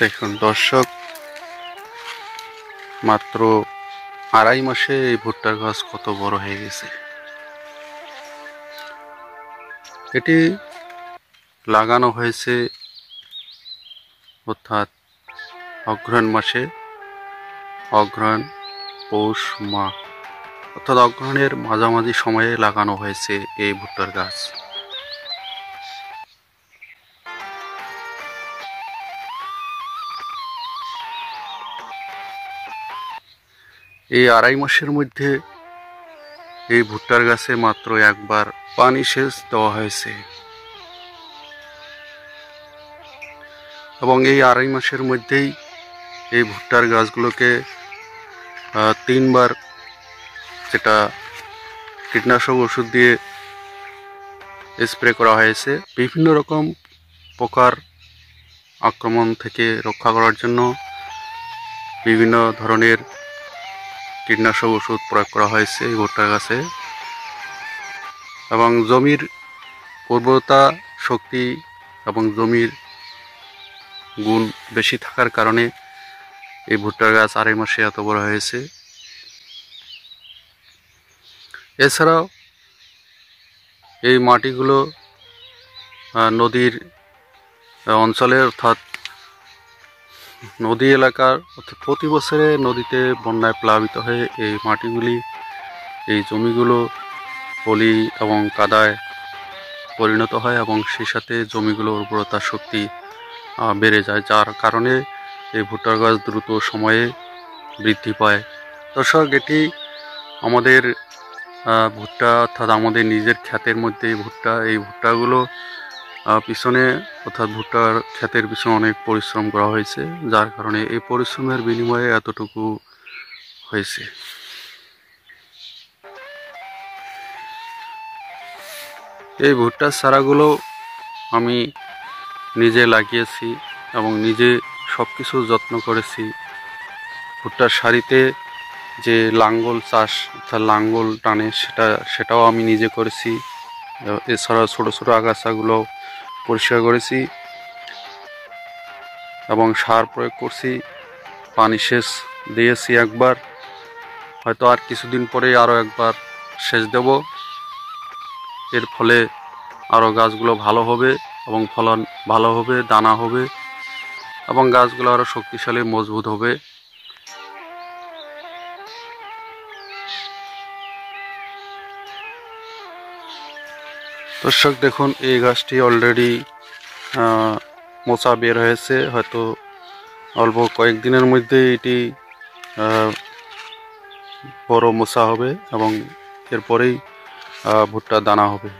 দেখুন দর্শক, মাত্র আড়াই মাসে এই ভুট্টার গাছ কত বড় হয়ে গেছে। এটি লাগানো হয়েছে অর্থাৎ অগ্রহায়ণ মাসে, অগ্রহায়ণ, পৌষ মাঘ অর্থাৎ অগ্রহায়ণের মাঝামাঝি সময়ে লাগানো হয়েছে এই ভুট্টার গাছ। এই আড়াই মাসের মধ্যে এই ভুট্টার গাছে মাত্র একবার পানি সেচ দেওয়া হয়েছে এবং এই আড়াই মাসের মধ্যেই এই ভুট্টার গাছগুলোকে তিনবার যেটা কীটনাশক ওষুধ দিয়ে স্প্রে করা হয়েছে বিভিন্ন রকম পোকার আক্রমণ থেকে রক্ষা করার জন্য। বিভিন্ন ধরনের কীটনাশক ওষুধ প্রয়োগ করা হয়েছে এই ভুট্টা গাছে এবং জমির উর্বরতা শক্তি এবং জমির গুণ বেশি থাকার কারণে এই ভুট্টার গাছ আড়াই মাসে এত বড় হয়েছে। এছাড়াও এই মাটিগুলো নদীর অঞ্চলে অর্থাৎ নদী এলাকার অর্থাৎ প্রতি বছরে নদীতে বন্যায় প্লাবিত হয়ে এই মাটিগুলি, এই জমিগুলো পলি এবং কাদায় পরিণত হয় এবং সেই সাথে জমিগুলোর উর্বরতা শক্তি বেড়ে যায়, যার কারণে এই ভুট্টার গাছ দ্রুত সময়ে বৃদ্ধি পায়। দর্শক, এটি আমাদের ভুট্টা অর্থাৎ আমাদের নিজের ক্ষেতের মধ্যে এই ভুট্টাগুলো পিছনে অর্থাৎ ভুট্টার ক্ষেতের পিছনে অনেক পরিশ্রম করা হয়েছে, যার কারণে এই পরিশ্রমের বিনিময়ে এতটুকু হয়েছে। এই ভুট্টার চারাগুলো আমি নিজে লাগিয়েছি এবং নিজে সব কিছু যত্ন করেছি। ভুট্টার সারিতে যে লাঙ্গল চাষ অর্থাৎ লাঙ্গল টানে সেটাও আমি নিজে করেছি। এছাড়া ছোট ছোট আগাছাগুলো পরিষ্কার করেছি এবং সার প্রয়োগ করছি, পানি সেচ দিয়েছি একবার, হয়তো আর কিছুদিন পরে আরও একবার সেচ দেব। এর ফলে আরও গাছগুলো ভালো হবে এবং ফলন ভালো হবে, দানা হবে এবং গাছগুলো আরও শক্তিশালী মজবুত হবে। দর্শক দেখুন, এই গাছটি অলরেডি মোচা বের হয়েছে, হয়তো অল্প কয়েকদিনের মধ্যে এটি বড় মোচা হবে এবং এরপরেই ভুট্টার দানা হবে।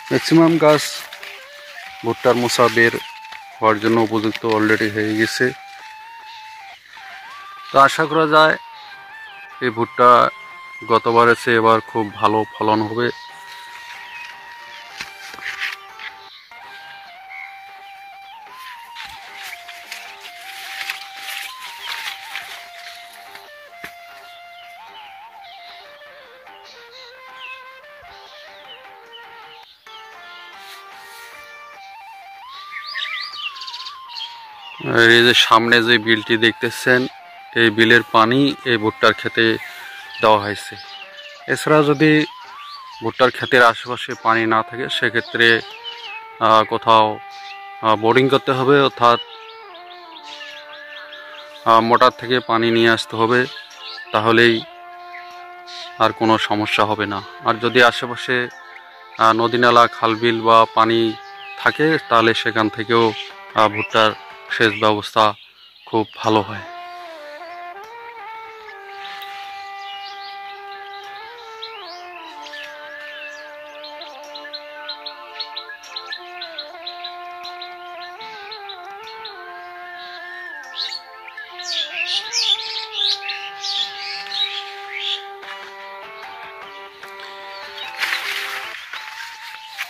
ম্যাক্সিমাম গাছ ভুট্টার মোচা বের হওয়ার জন্য উপযুক্ত অলরেডি হয়ে গেছে। তো আশা করা যায় এই ভুট্টা গতবারের চেয়ে এবার খুব ভালো ফলন হবে। এই যে সামনে যে বিলটি দেখতেছেন, এই বিলের পানি এই ভুট্টার ক্ষেতে দেওয়া হয়েছে। এছাড়া যদি ভুট্টার ক্ষেতের আশেপাশে পানি না থাকে সেক্ষেত্রে কোথাও বোরিং করতে হবে, অর্থাৎ মোটর থেকে পানি নিয়ে আসতে হবে, তাহলেই আর কোনো সমস্যা হবে না। আর যদি আশেপাশে নদী নালা খালবিল বা পানি থাকে তাহলে সেখান থেকেও ভুট্টার সেচ ব্যবস্থা খুব ভালো হয়।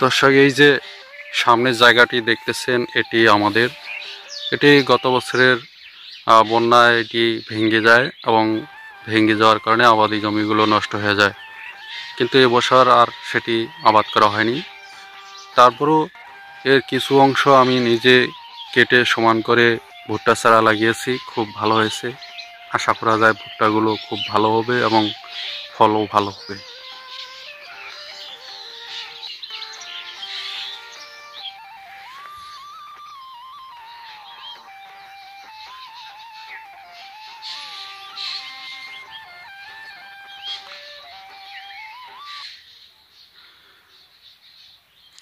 দর্শক, এই যে সামনের জায়গাটি দেখতেছেন, এটি গত বছরের বন্যায় এটি ভেঙে যায় এবং ভেঙে যাওয়ার কারণে আবাদি জমিগুলো নষ্ট হয়ে যায়, কিন্তু এবছর আর সেটি আবাদ করা হয়নি। তারপরও এর কিছু অংশ আমি নিজে কেটে সমান করে ভুট্টা চারা লাগিয়েছি, খুব ভালো হয়েছে। আশা করা যায় ভুট্টাগুলো খুব ভালো হবে এবং ফলও ভালো হবে।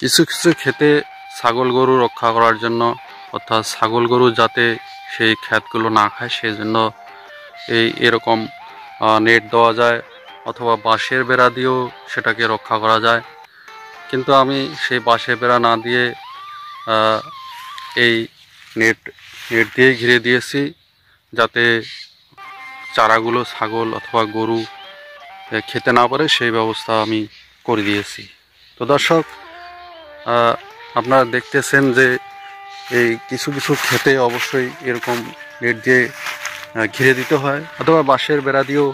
কিছু কিছু ক্ষেতে ছাগল গরু রক্ষা করার জন্য, অর্থাৎ ছাগল গরু যাতে সেই ক্ষেতগুলো না খায় সেই জন্য এরকম নেট দেওয়া যায়, অথবা বাঁশের বেড়া দিয়েও সেটাকে রক্ষা করা যায়। কিন্তু আমি সেই বাঁশের বেড়া না দিয়ে এই নেট দিয়ে ঘিরে দিয়েছি, যাতে চারাগুলো ছাগল অথবা গরু খেতে না পারে সেই ব্যবস্থা আমি করে দিয়েছি। তো দর্শক, আপনারা দেখতেছেন যে এই কিছু কিছু ক্ষেতে অবশ্যই এরকম নেট দিয়ে ঘিরে দিতে হয়, অথবা বাঁশের বেড়া দিয়েও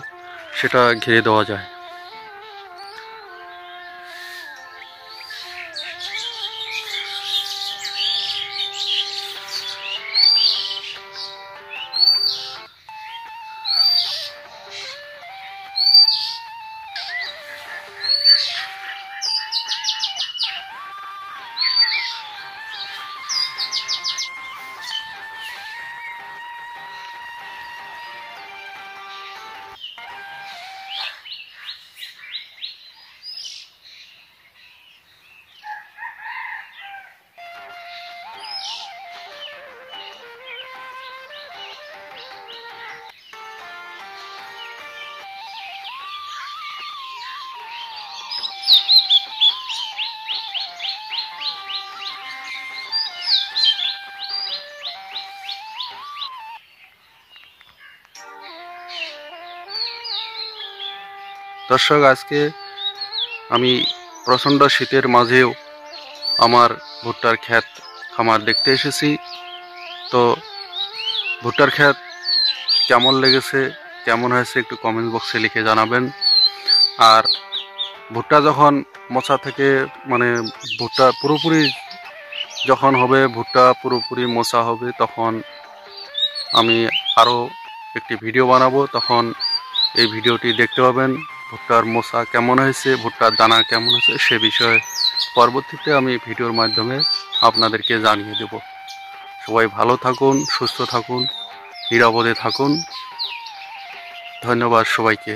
সেটা ঘিরে দেওয়া যায়। দর্শক, আজকে আমি প্রচণ্ড শীতের মাঝেও আমার ভুট্টার ক্ষেত খামার দেখতে এসেছি। তো ভুট্টার ক্ষেত কেমন লেগেছে, কেমন হয়েছে একটু কমেন্ট বক্সে লিখে জানাবেন। আর ভুট্টা যখন মোচা থেকে ভুট্টা পুরোপুরি যখন হবে, ভুট্টা পুরোপুরি মোচা হবে, তখন আমি আরও একটি ভিডিও বানাবো। তখন এই ভিডিওটি দেখতে পাবেন ভুট্টার মোচা কেমন হয়েছে, ভুট্টার দানা কেমন হয়েছে, সে বিষয়ে পরবর্তীতে আমি ভিডিওর মাধ্যমে আপনাদেরকে জানিয়ে দেব। সবাই ভালো থাকুন, সুস্থ থাকুন, নিরাপদে থাকুন। ধন্যবাদ সবাইকে।